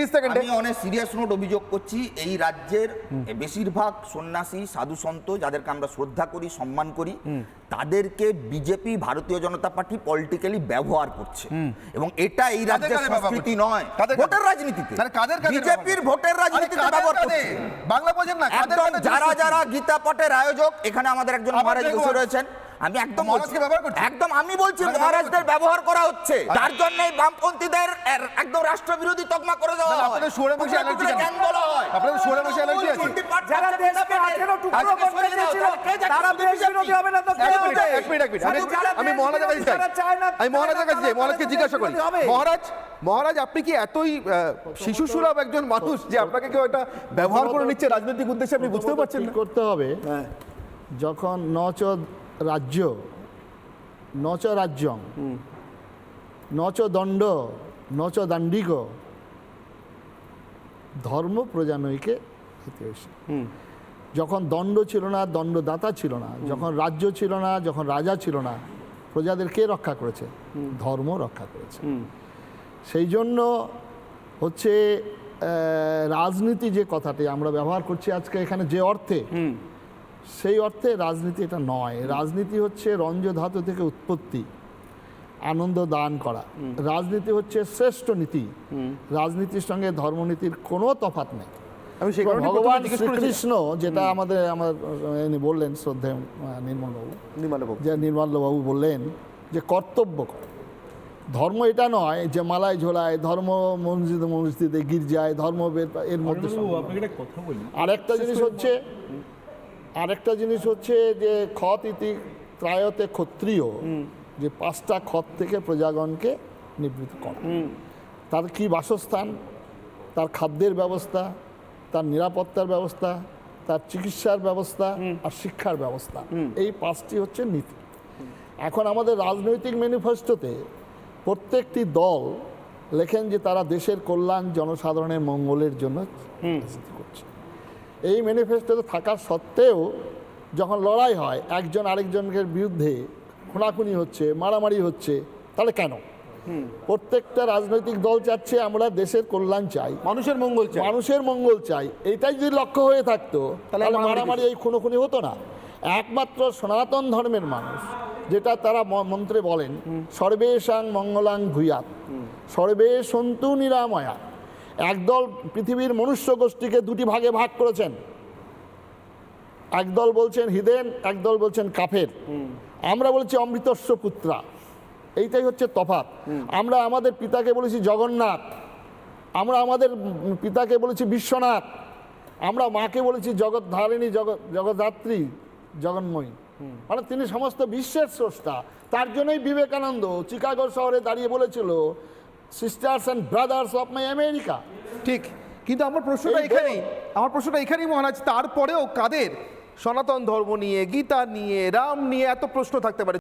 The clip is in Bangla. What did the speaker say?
আমি অনেক সিরিয়াস নোট অভিযোগ করছি, এই রাজ্যের বেশিরভাগ সন্ন্যাসী সাধু সন্ত যাদেরকে আমরা শ্রদ্ধা করি, সম্মান করি, তাদেরকে বিজেপি, ভারতীয় জনতা পার্টি পলিটিক্যালি ব্যবহার করছে, এবং এটা এই রাজ্যের সংস্কৃতি নয়। ভোটের রাজনীতিতে বিজেপির ভোটের রাজনীতিতে ব্যবহার করছে। বাংলা বোঝেন না, একদম যারা যারা গীতা পাঠের আয়োজক, এখানে আমাদের একজন মহারাজ বসে রয়েছেন, আমি একদম আমি বলছি মহারাজদের ব্যবহার করা হচ্ছে, তার জন্য বামপন্থীদের একদম রাষ্ট্রবিরোধী তকমা করে দেওয়া হয়। আপনাদের সরে বসে এনার্জি কেন বলা হয়? আপনাদের সরে বসে এনার্জি আছে। যারা দেশকে 18 টুকরো করতে চেয়েছিল তারা দেশ বিরোধী হবে না তো কে হবে? এক মিনিট আমি মহারাজের কাছে যাই, আমি মহারাজের কাছে যাই, মহারাজকে জিজ্ঞাসা করি, মহারাজ আপনি কি এতই শিশুসুলভ একজন মানুষ যে আপনাকে কেউ এটা ব্যবহার করে নিচ্ছে রাজনৈতিক উদ্দেশ্যে, আপনি বুঝতে পারছেন না? করতে হবে যখন নচ রাজ্য নচ রাজ্যং নচ দণ্ড নচ দাণ্ডিক ধর্ম প্রজানৈকে হিতৈষী। যখন দণ্ড ছিল না, দণ্ডদাতা ছিল না, যখন রাজ্য ছিল না, যখন রাজা ছিল না, প্রজাদের কে রক্ষা করেছে? ধর্ম রক্ষা করেছে। সেই জন্য হচ্ছে রাজনীতি যে কথাটি আমরা ব্যবহার করছি আজকে এখানে যে অর্থে, সেই অর্থে রাজনীতি এটা নয়। রাজনীতি হচ্ছে রঞ্জ ধাতু থেকে উৎপত্তি, আনন্দ দান করা। রাজনীতি হচ্ছে শ্রেষ্ঠ নীতি। রাজনীতির সঙ্গে ধর্মনীতির কোনো তফাৎ নেই। ভগবান শ্রীকৃষ্ণ যেটা আমার বললেন শ্রদ্ধেয় নির্মলবাবু বললেন যে কর্তব্য কর। ধর্ম এটা নয় যে মালায় ঝোলায়, ধর্ম মসজিদে গির্জায়, ধর্ম এর মধ্যে। আরেকটা জিনিস হচ্ছে যে ক্ষত ইতি ত্রায়তে ক্ষত্রিয়, যে 5টা ক্ষত থেকে প্রজাগণকে নিবৃত্ত করা। তার কি বাসস্থান, তার খাদ্যের ব্যবস্থা, তার নিরাপত্তার ব্যবস্থা, তার চিকিৎসার ব্যবস্থা আর শিক্ষার ব্যবস্থা, এই 5টি হচ্ছে নীতি। এখন আমাদের রাজনৈতিক ম্যানিফেস্টোতে প্রত্যেকটি দল লেখেন যে তারা দেশের কল্যাণ, জনসাধারণের মঙ্গলের জন্য রাজনীতি করছে। এই ম্যানিফেস্টোতে থাকা সত্ত্বেও যখন লড়াই হয়, একজন আরেকজনের বিরুদ্ধে খুনাখুনি হচ্ছে, মারামারি হচ্ছে, তাহলে কেন? প্রত্যেকটা রাজনৈতিক দল চাচ্ছে আমরা দেশের কল্যাণ চাই, মানুষের মঙ্গল চাই। এইটাই যদি লক্ষ্য হয়ে থাকতো তাহলে মারামারি, এই খুনোখুনি হতো না। একমাত্র সনাতন ধর্মের মানুষ, যেটা তারা মন্ত্রে বলেন সর্বেষাং মঙ্গলাং ভূয়াৎ সর্বে সন্তু নিরাময়া। একদল পৃথিবীর মনুষ্য গোষ্ঠীকে 2টি ভাগে ভাগ করেছেন। একদল বলছেন হিদেন, একদল বলছেন কাফের। আমরা বলছি অমৃতস্য পুত্রা। এইটাই হচ্ছে তফাৎ। আমরা আমাদের পিতাকে বলেছি জগন্নাথ, আমরা আমাদের পিতাকে বলেছি বিশ্বনাথ, আমরা মাকে বলেছি জগৎধারিণী, জগদ্ধাত্রী, জগন্ময়ী। মানে তিনি সমস্ত বিশ্বের স্রষ্টা। তার জন্যই বিবেকানন্দ চিকাগো শহরে দাঁড়িয়ে বলেছিল sisters and brothers of my America. ঠিক, কিন্তু আমার প্রশ্নটা এখানেই মহারাজ, তারপরেও কাদের সনাতন ধর্ম নিয়ে, গীতা নিয়ে, রাম নিয়ে এত প্রশ্ন থাকতে পারে?